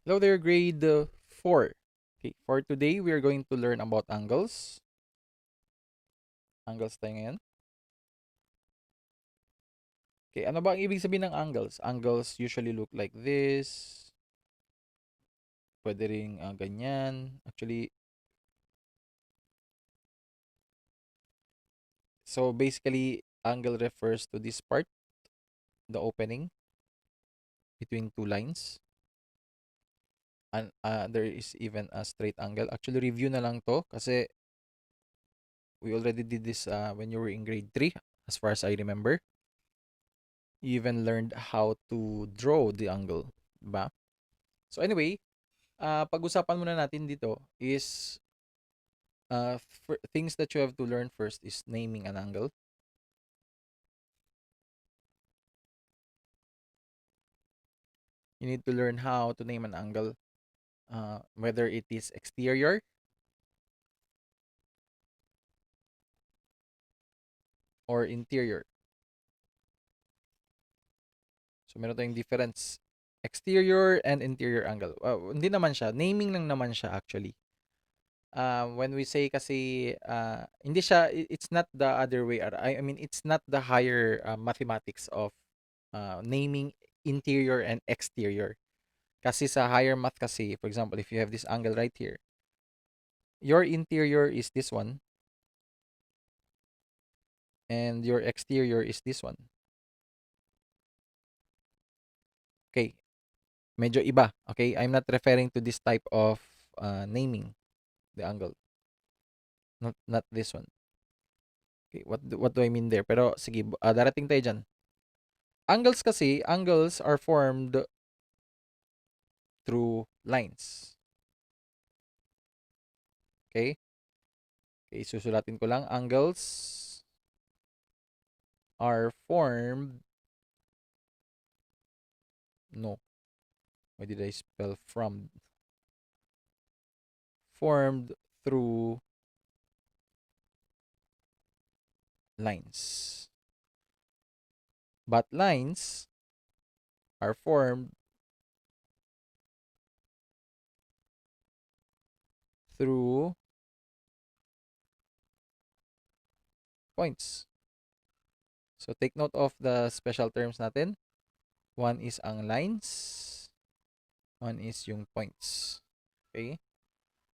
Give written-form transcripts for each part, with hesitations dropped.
Hello there, grade 4. Okay, for today, we are going to learn about angles. Angles tayo ngayon. Okay, ano ba ang ibig sabihin ng angles? Angles usually look like this. Pwede rin ganyan. Actually, so basically, angle refers to this part, the opening between two lines. And there is even a straight angle. Actually, review na lang to kasi we already did this when you were in grade 3, as far as I remember. You even learned how to draw the angle, ba? So anyway, pag-usapan muna natin dito is things that you have to learn first is naming an angle. You need to learn how to name an angle, whether it is exterior or interior. So meron tayong difference. Exterior and interior angle. Hindi naman siya. Naming lang naman siya actually. When we say kasi, hindi siya, it's not the other way. I mean, it's not the higher mathematics of naming interior and exterior. Kasi sa higher math kasi, for example, if you have this angle right here, your interior is this one, and your exterior is this one. Okay, medyo iba. Okay, I'm not referring to this type of naming the angle. Not this one. Okay, what do I mean there? Pero sige, darating tayo dyan. Angles kasi, angles are formed through lines. Okay? Okay, susulatin ko lang. Angles are formed. No. Why did I spell from? Formed through lines. But lines are formed through points. So take note of the special terms natin. One is ang lines. One is yung points. Okay?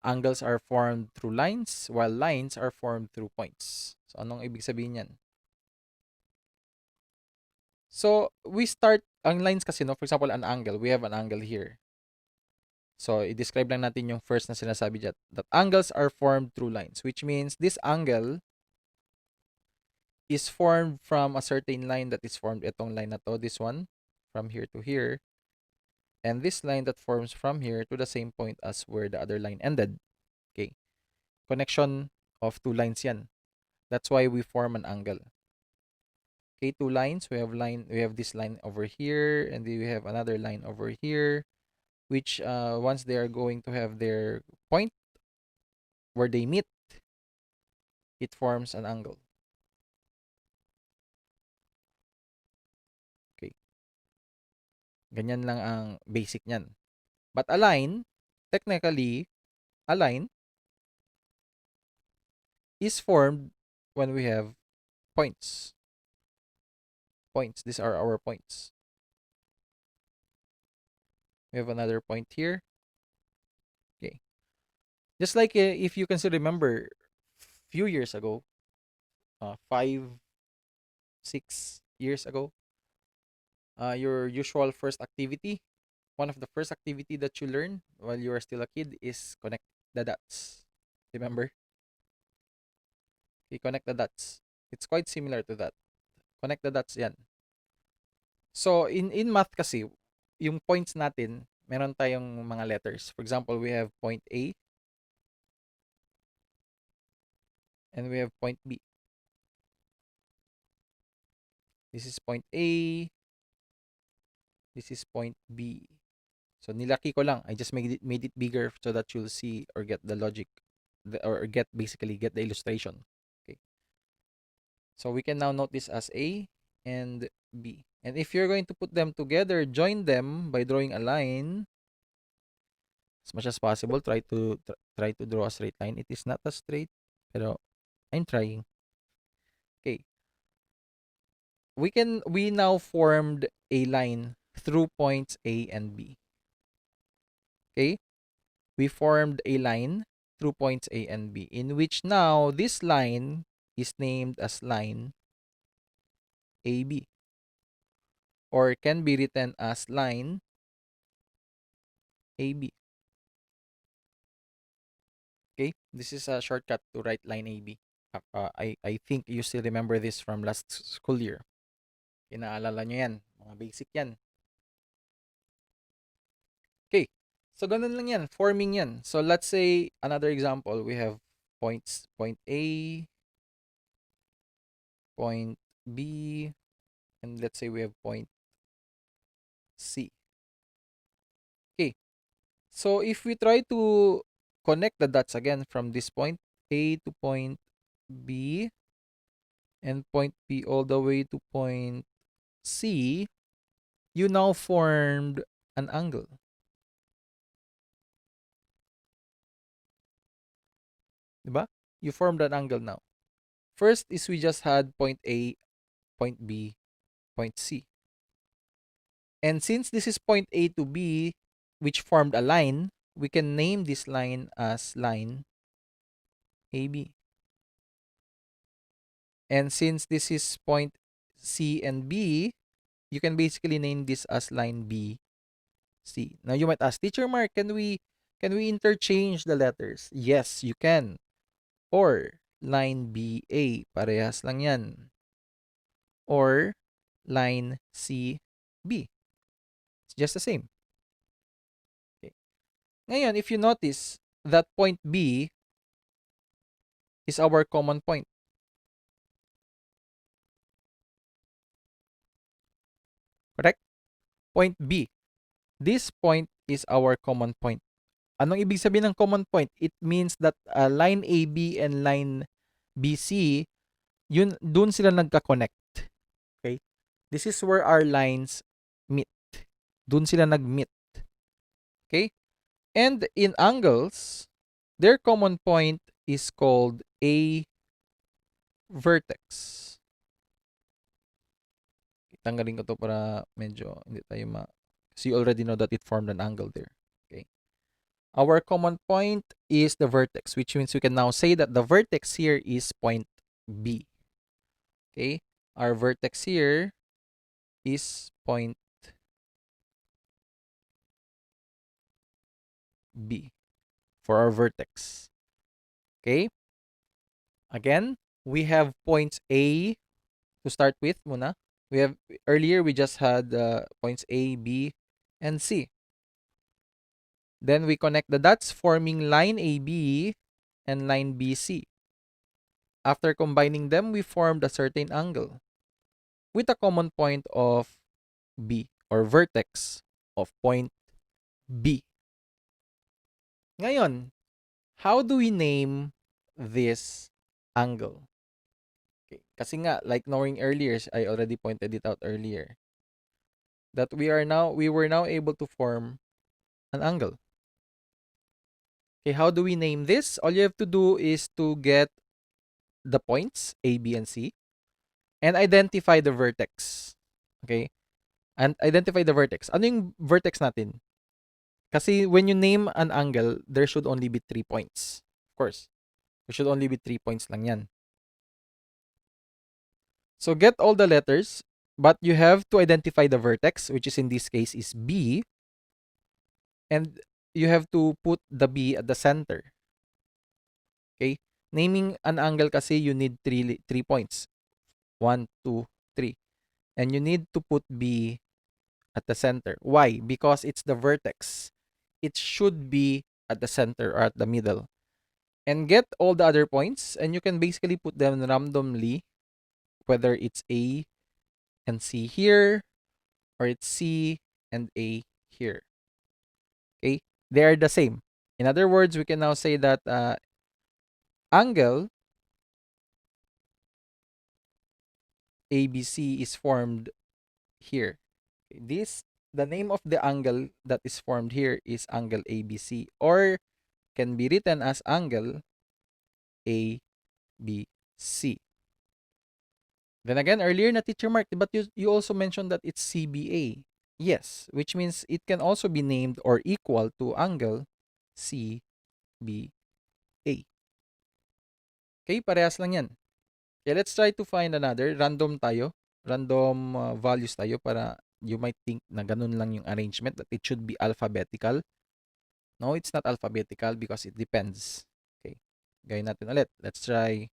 Angles are formed through lines while lines are formed through points. So anong ibig sabihin yan? So we start, ang lines kasi, no, for example, an angle. We have an angle here. So i-describe lang natin yung first na sinasabi dyan. That angles are formed through lines, which means this angle is formed from a certain line that is formed. Itong line na to, this one, from here to here. And this line that forms from here to the same point as where the other line ended. Okay. Connection of two lines yan. That's why we form an angle. Okay, two lines. We have this line over here, and then we have another line over here, which once they are going to have their point where they meet, it forms an angle. Okay. Ganyan lang ang basic niyan. But a line, technically, a line is formed when we have points. Points. These are our points. We have another point here. Okay. Just like if you can still remember, few years ago, 5, 6 years ago, your usual first activity, one of the first activity that you learn while you are still a kid is connect the dots. Remember? Okay, connect the dots. It's quite similar to that. Connect the dots yan. So, in math kasi, yung points natin, meron tayong mga letters. For example, we have point A and we have point B. This is point A. This is point B. So, nilaki ko lang. I just made it bigger so that you'll see or get the logic or basically get the illustration. Okay. So, we can now note this as A and B. And if you're going to put them together, join them by drawing a line. as much as possible, try to draw a straight line. It is not a straight, pero I'm trying. Okay. We now formed a line through points A and B. Okay? We formed a line through points A and B, in which now this line is named as line AB, or can be written as line AB. Okay? This is a shortcut to write line AB. I think you still remember this from last school year. Inaalala nyo yan. Mga basic yan. Okay. So, ganun lang yan. Forming yan. So, let's say, another example, we have points, point A, point B, and let's say we have point C. Okay. So, if we try to connect the dots again from this point A to point B, and point B all the way to point C, you now formed an angle. Diba? You formed an angle now. First is we just had point A, point B, point C. And since this is point A to B, which formed a line, we can name this line as line AB. And since this is point C and B, you can basically name this as line B, C. Now you might ask, Teacher Mark, can we interchange the letters? Yes, you can. Or line BA, parehas lang yan. Or line CB. It's just the same. Okay. Ngayon, if you notice that point B is our common point. Correct? Point B. This point is our common point. Anong ibig sabihin ng common point? It means that line AB and line BC, dun sila nagka-connect. Okay? This is where our lines meet. Dun sila nag-meet. Okay? And in angles, their common point is called a vertex. Tanggalin ko to para medyo hindi tayo kasi you already know that it formed an angle there. Okay. Our common point is the vertex, which means we can now say that the vertex here is point B. Okay. Our vertex here is point B for our vertex. Okay. Again, we have points A to start with muna. We have earlier we just had points A, B, and C. Then we connect the dots forming line AB and line BC. After combining them, we formed a certain angle with a common point of B or vertex of point B. Ngayon, how do we name this angle? Okay. Kasi nga, like knowing earlier, I already pointed it out earlier, that we were now able to form an angle. Okay, how do we name this? All you have to do is to get the points A, B, and C and identify the vertex. Okay? And identify the vertex. Ano yung vertex natin? Kasi when you name an angle, there should only be 3 points. Of course. There should only be 3 points lang yan. So get all the letters, but you have to identify the vertex, which is in this case is B. And you have to put the B at the center. Okay? Naming an angle kasi you need 3 points. 1, 2, 3. And you need to put B at the center. Why? Because it's the vertex. It should be at the center or at the middle. And get all the other points, and you can basically put them randomly, whether it's A and C here, or it's C and A here. Okay? They are the same. In other words, we can now say that angle ABC is formed here. Okay, the name of the angle that is formed here is angle ABC, or can be written as angle ABC. Then again, earlier na teacher Mark, but you also mentioned that it's CBA. Yes, which means it can also be named or equal to angle CBA. Okay, parehas lang yan. Okay, let's try to find another. Random tayo. Random values tayo para you might think na ganun lang yung arrangement, that it should be alphabetical. No, it's not alphabetical because it depends. Okay, gawin natin ulit. Let's try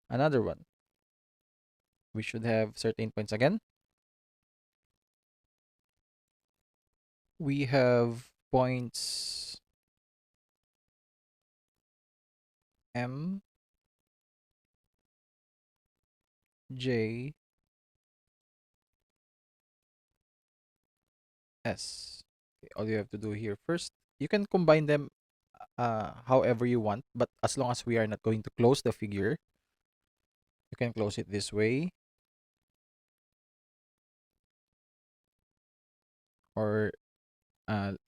another one. We should have certain points again. We have points M, J, S. Okay, all you have to do here first, you can combine them however you want, but as long as we are not going to close the figure, you can close it this way, or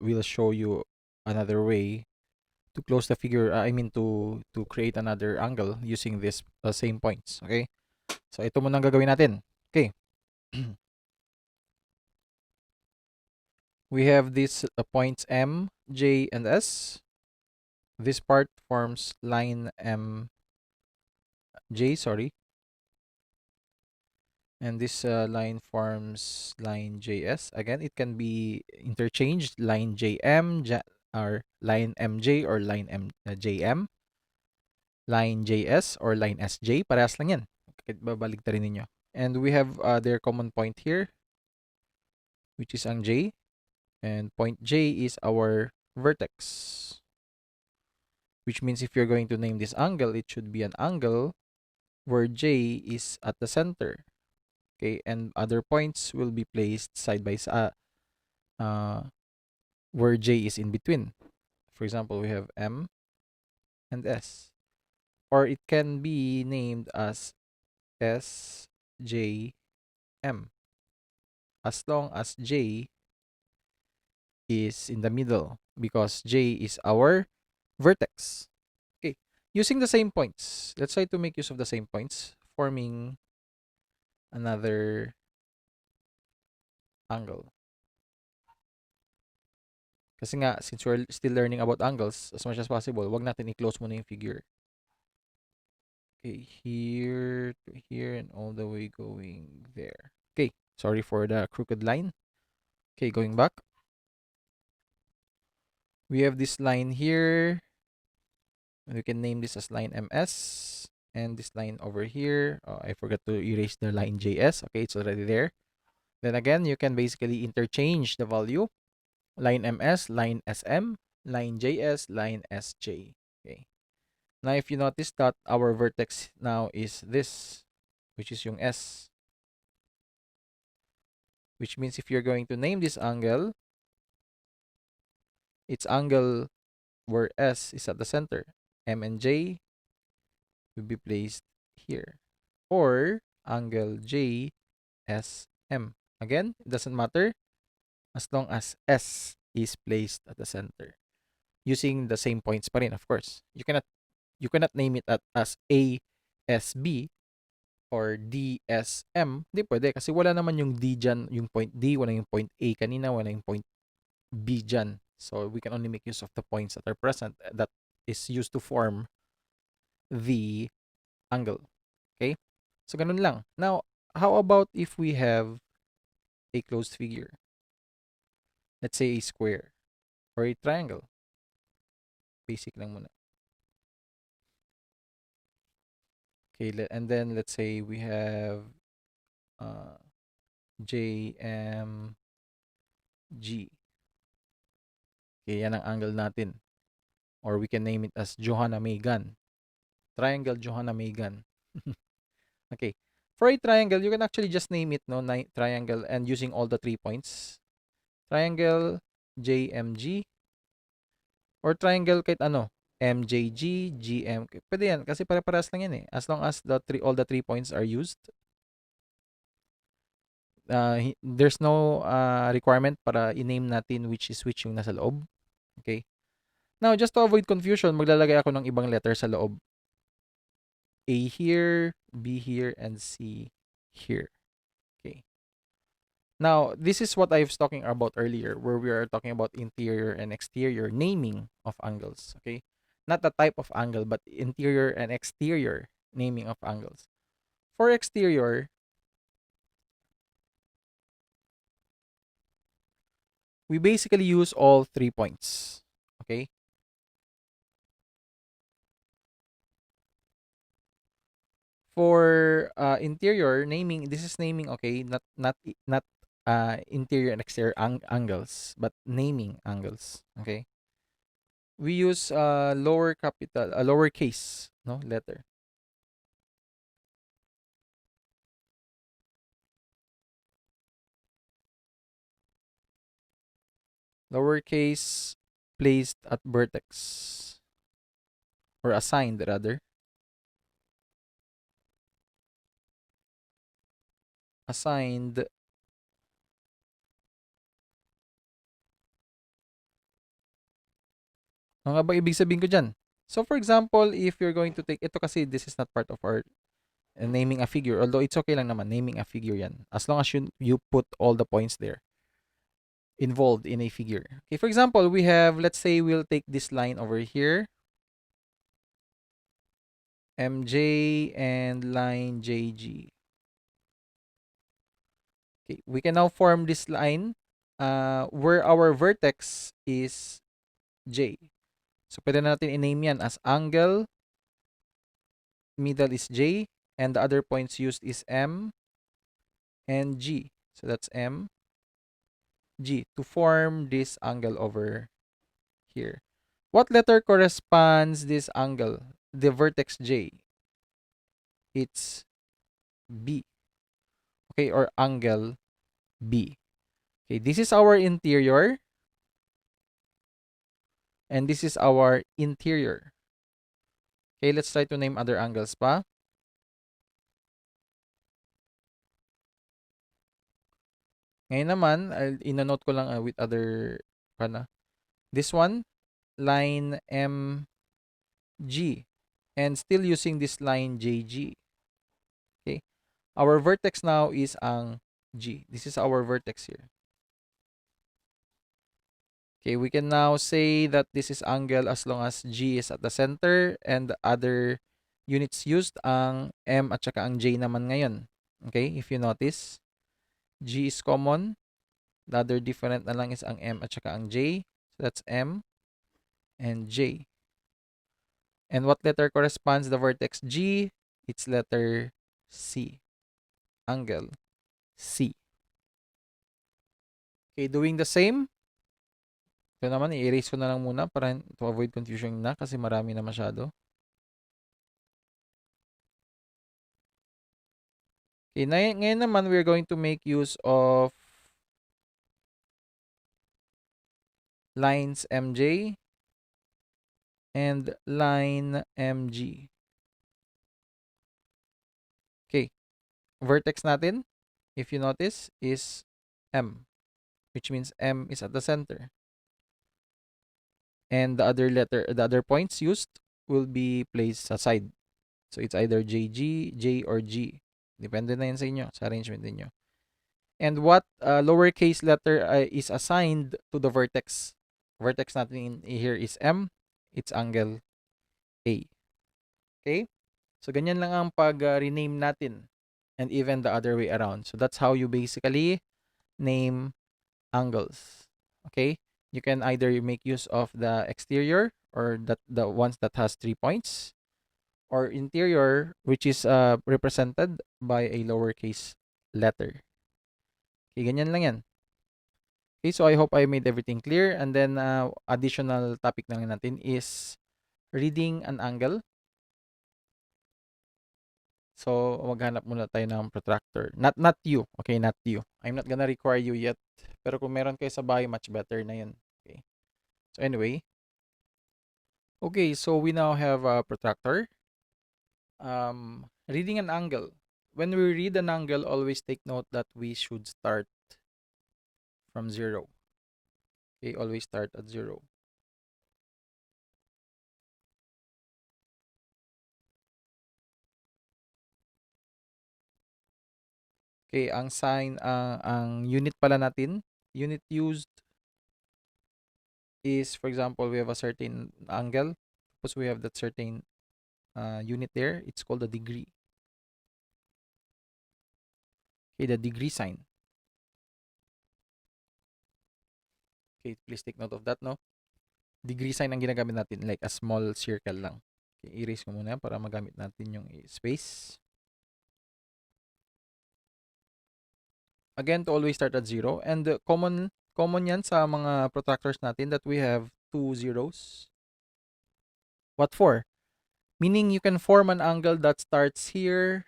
we'll show you another way to close the figure. I mean to create another angle using this same points. Okay, so ito muna ang gagawin natin. Okay. We have these points M, J, and S. This part forms line MJ, sorry. And this line forms line JS. Again, it can be interchanged, line JM, or line MJ, or line JM, line JS, or line SJ. Parehas lang yan. Babaligtarin ninyo. And we have their common point here, which is ang J. And point J is our vertex. Which means if you're going to name this angle, it should be an angle where J is at the center. Okay, and other points will be placed side by side, where J is in between. For example, we have M and S. Or it can be named as S, J, M, as long as J is in the middle, because J is our vertex. Okay, using the same points, let's try to make use of the same points, forming another angle. Kasi nga, since we're still learning about angles, as much as possible, wag natin i-close muna yung figure. Okay, here to here and all the way going there. Okay, sorry for the crooked line. Okay, going back. We have this line here. We can name this as line MS. And this line over here, I forgot to erase the line JS. Okay, it's already there. Then again, you can basically interchange the value. Line MS, line SM, line JS, line SJ. Okay. Now, if you notice that our vertex now is this, which is yung S. Which means if you're going to name this angle, its angle where S is at the center. M and J will be placed here. Or angle JSM. Again, it doesn't matter as long as S is placed at the center. Using the same points pa rin, of course. You cannot name it as ASB or DSM. Hindi pwede kasi wala naman yung D dyan, yung point D, wala yung point A kanina, wala yung point B dyan. So we can only make use of the points that are present that is used to form the angle. Okay? So ganun lang. Now, how about if we have a closed figure? Let's say a square or a triangle. Basic lang muna. Okay, and then let's say we have JMG. Okay, yan ang angle natin. Or we can name it as Johanna Megan. Triangle Johanna Megan. Okay. For a triangle, you can actually just name it, no, triangle, and using all the 3 points. Triangle JMG. Or triangle kahit ano. MJG, GM. Pwede yan kasi pare-parehas lang yan eh. As long as all the 3 points are used. There's no requirement para i-name natin which is which yung nasa loob. Okay? Now, just to avoid confusion, maglalagay ako ng ibang letter sa loob. A here, B here, and C here. Okay. Now, this is what I was talking about earlier, where we are talking about interior and exterior naming of angles. Okay. Not the type of angle, but interior and exterior naming of angles. For exterior, we basically use all 3 points. Okay. For interior naming, this is naming, okay, not interior and exterior angles, but naming angles. Okay. We use lowercase, no, letter. Lowercase placed at vertex, or assigned rather. Assigned. Ano nga ba ibig sabihin ko dyan? So for example, if you're going to take, ito kasi this is not part of our naming a figure, although it's okay lang naman, naming a figure yan. As long as you put all the points there involved in a figure. Okay, for example, we have, let's say we'll take this line over here, MJ and line JG. Okay, we can now form this line where our vertex is J. So, pwede na natin i-name yan as angle, middle is J, and the other points used is M and G. So, that's M, G, to form this angle over here. What letter corresponds this angle? The vertex J. It's B. Okay, or angle B. Okay, this is our interior, and this is our interior. Okay, let's try to name other angles pa. Ngayon naman, ino-note ko lang with other, this one, line MG, and still using this line JG. Okay, our vertex now is ang G. This is our vertex here. Okay, we can now say that this is angle as long as G is at the center, and the other units used ang M at saka ang J naman ngayon. Okay, if you notice, G is common. The other different na lang is ang M at saka ang J. So that's M and J. And what letter corresponds the vertex G? It's letter C. Angle C. Okay, doing the same. Ito naman, i-erase ko na lang muna para to avoid confusion na kasi marami na masyado. Okay, ngayon naman, we're going to make use of lines MJ and line MG. Okay, vertex natin, if you notice, is M, which means M is at the center. And the other points used will be placed aside. So it's either JG, J, or G. Depende na yan sa inyo, sa arrangement niyo. And what lowercase letter is assigned to the vertex? Vertex natin here is M. It's angle A. Okay? So, ganyan lang ang pag-rename natin. And even the other way around. So, that's how you basically name angles. Okay? You can either make use of the exterior, or the ones that has 3 points, or interior, which is represented by a lowercase letter. Okay, ganyan lang yan. Okay, so I hope I made everything clear. And then, additional topic na lang natin is reading an angle. So, maghanap muna tayo ng protractor. Not you. Okay, not you. I'm not gonna require you yet. Pero kung meron kayo sa bahay, much better na yun. Okay. So, anyway. Okay, so we now have a protractor. Reading an angle. when we read an angle, always take note that we should start from 0. Okay, always start at 0. Okay, ang sign, ang unit pala natin, unit used is, for example, we have a certain angle. Suppose we have that certain unit there. It's called a degree. Okay, the degree sign. Okay, please take note of that, no? Degree sign ang ginagamit natin, like a small circle lang. Okay, erase ko muna para magamit natin yung space. Again, to always start at 0. And common yan sa mga protractors natin that we have 2 zeros. What for? Meaning you can form an angle that starts here.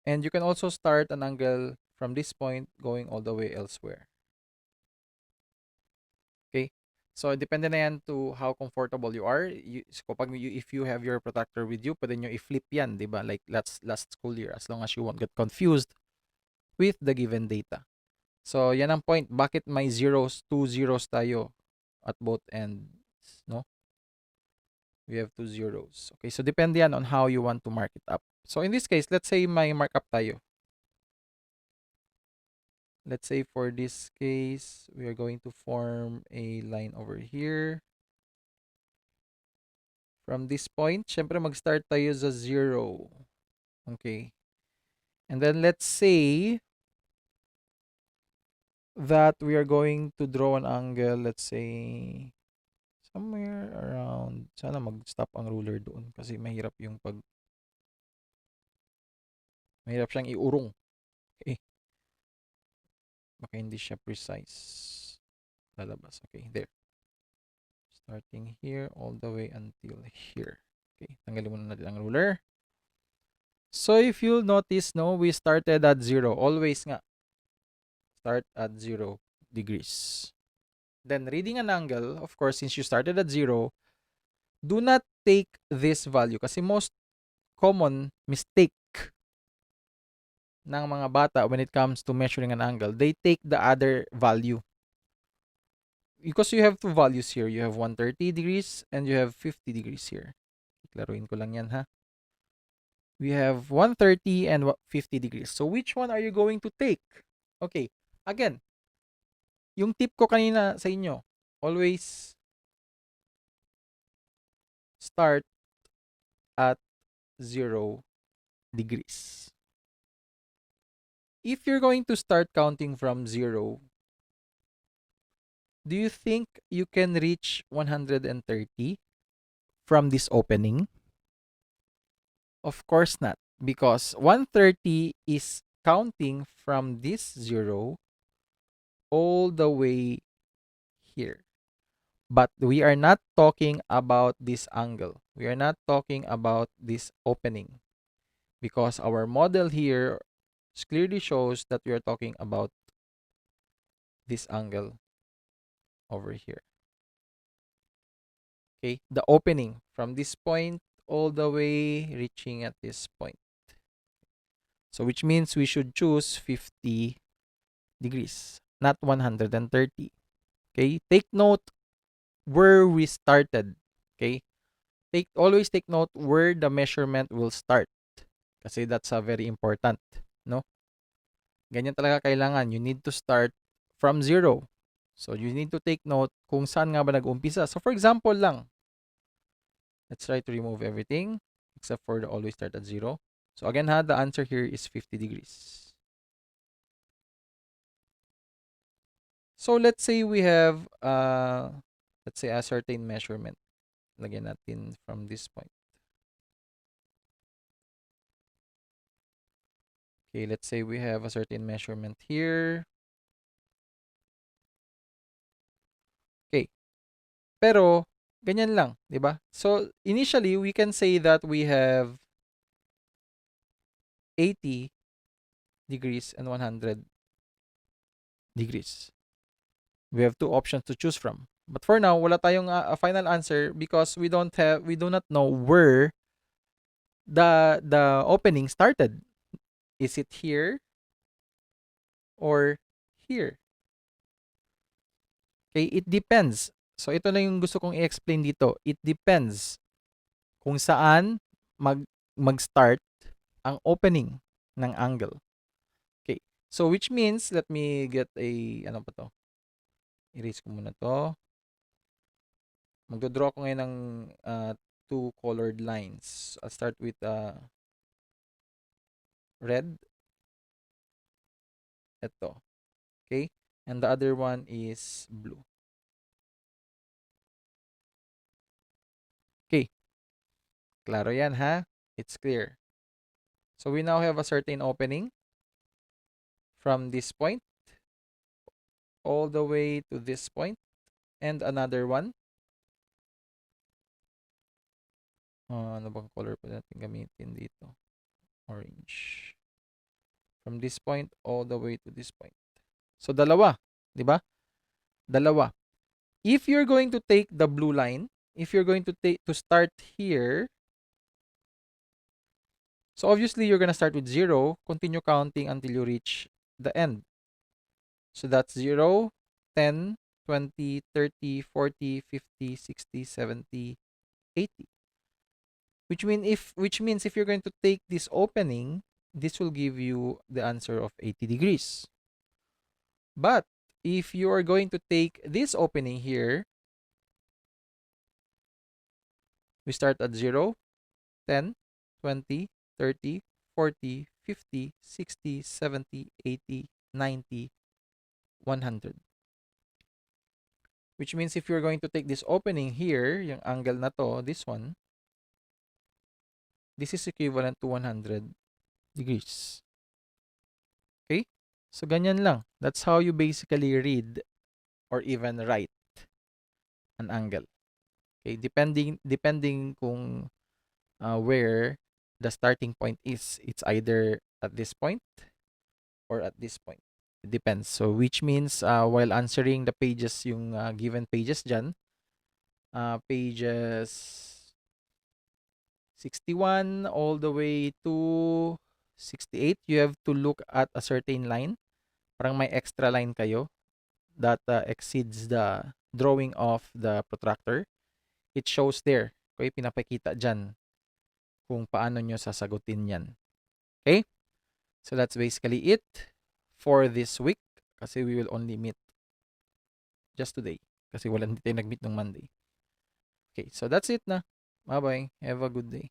And you can also start an angle from this point going all the way elsewhere. Okay? So, depende na yan to how comfortable you are. If you have your protractor with you, pwede nyo i-flip yan, di ba? Like last school year, as long as you won't get confused with the given data. So, yan ang point. Bakit may zeros, 2 zeros tayo at both ends, no? We have 2 zeros. Okay, so depende yan on how you want to mark it up. So, in this case, let's say may markup tayo. Let's say for this case, we are going to form a line over here. From this point, syempre mag-start tayo sa 0. Okay. And then let's say that we are going to draw an angle, let's say somewhere around, sana mag-stop ang ruler doon kasi mahirap mahirap siyang iurong. Okay. Baka hindi siya precise. Lalabas. Okay, there. Starting here all the way until here. Okay, tanggalin muna natin ang ruler. So if you'll notice, no, we started at 0. Always nga. Start at 0 degrees. Then reading an angle, of course, since you started at 0, do not take this value kasi most common mistake ng mga bata when it comes to measuring an angle, they take the other value. Because you have two values here. You have 130 degrees and you have 50 degrees here. Klaruin ko lang yan, ha? We have 130 and 50 degrees. So, which one are you going to take? Okay. Again, yung tip ko kanina sa inyo, always start at 0 degrees. If you're going to start counting from 0, do you think you can reach 130 from this opening? Of course not, because 130 is counting from this 0 all the way here. But we are not talking about this angle. We are not talking about this opening because our model here clearly shows that we are talking about this angle over here. Okay, the opening from this point all the way reaching at this point. So which means we should choose 50 degrees, not 130. Okay, take note where we started. Okay, always take note where the measurement will start kasi that's very important, no? Ganyan talaga kailangan. You need to start from 0. So you need to take note kung saan nga ba nag-umpisa. So for example lang, let's try to remove everything except for the always start at 0. So again, the answer here is 50 degrees. So let's say we have let's say a certain measurement. Lagyan natin from this point. Okay, let's say we have a certain measurement here. Okay. Pero ganyan lang, 'di ba? So initially we can say that we have 80 degrees and 100 degrees. We have two options to choose from. But for now, wala tayong a final answer because we do not know where the opening started. Is it here or here? Okay, it depends. So ito na yung gusto kong i-explain dito. It depends kung saan mag mag-start ang opening ng angle. Okay. So which means let me get a ano pa to? Erase ko muna to. Magdo-draw ko ngayon ng two colored lines. I'll start with red. Ito. Okay? And the other one is blue. Okay. Klaro yan ha? It's clear. So we now have a certain opening from this point all the way to this point and another one. Ano bang color pa natin gamitin dito? Orange. From this point all the way to this point. So dalawa, 'di ba? Dalawa. If you're going to take the blue line, if you're going to start here, so obviously you're going to start with 0, continue counting until you reach the end. So that's 0, 10, 20, 30, 40, 50, 60, 70, 80. Which means if you're going to take this opening, this will give you the answer of 80 degrees. But if you are going to take this opening here, we start at 0, 10, 20, 30, 40, 50, 60, 70, 80, 90, 100. Which means if you're going to take this opening here, yung angle na to, this one, this is equivalent to 100 degrees. Okay? So, ganyan lang. That's how you basically read or even write an angle. Okay? Depending kung where the starting point is. It's either at this point or at this point. It depends. So, which means while answering the pages, yung given pages dyan, pages 61 all the way to 68, you have to look at a certain line. Parang may extra line kayo that exceeds the drawing of the protractor. It shows there. Okay, pinapakita dyan kung paano nyo sasagutin yan. Okay? So that's basically it for this week kasi we will only meet just today kasi hindi tayo nag-meet nung Monday. Okay, so that's it na. Bye-bye. Have a good day.